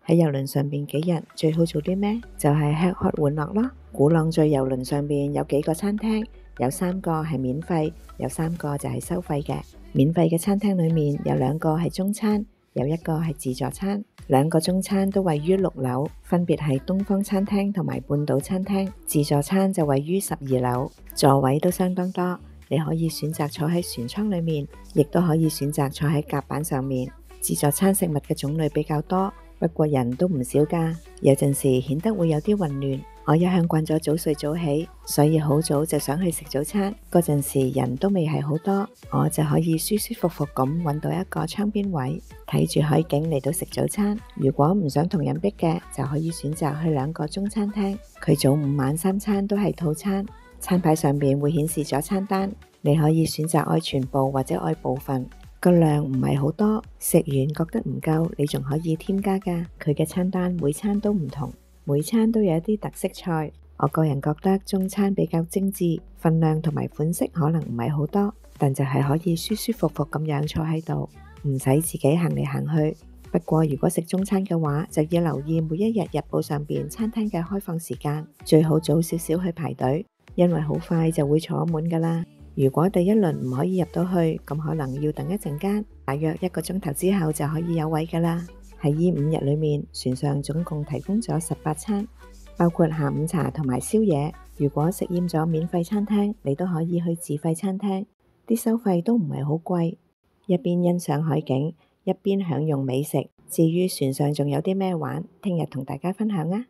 喺郵輪上邊幾日最好做啲咩？就係吃喝玩樂咯。鼓浪嶼郵輪上邊有幾個餐廳，有3個係免費，有3個就係收費嘅。免費嘅餐廳裏面有2個係中餐，有1個係自助餐。2個中餐都位於6樓，分別係東方餐廳同埋半島餐廳。自助餐就位於12樓，座位都相當多，你可以選擇坐喺船艙裏面，亦都可以選擇坐喺甲板上面。自助餐食物嘅種類比較多，不過人都唔少㗎，有陣時顯得會有啲混亂。我一向慣咗早睡早起，所以好早就想去食早餐。嗰陣時人都未係好多，我就可以舒舒服服咁揾到一個窗邊位，睇住海景嚟到食早餐。如果唔想同人逼嘅，就可以選擇去2個中餐廳，佢早午晚3餐都係套餐，餐牌上邊會顯示咗餐單，你可以選擇愛全部或者愛部分。個量唔係好多，食完覺得唔夠，你仲可以添加㗎。佢嘅餐單每餐都唔同，每餐都有一啲特色菜。我個人覺得中餐比較精緻，份量同埋款式可能唔係好多，但就係可以舒舒服服咁樣坐喺度，唔使自己行嚟行去。不過如果食中餐嘅話，就要留意每一日日報上邊餐廳嘅開放時間，最好早少少去排隊，因為好快就會坐滿㗎啦。如果第一輪唔可以入到去，咁可能要等一陣間，大約1個鐘頭之後就可以有位㗎啦。喺呢5日裏面，船上總共提供咗18餐，包括下午茶同埋宵夜。如果食厭咗免費餐廳，你都可以去自費餐廳，啲收費都唔係好貴，一邊欣賞海景，一邊享用美食。至於船上仲有啲咩玩，聽日同大家分享啊！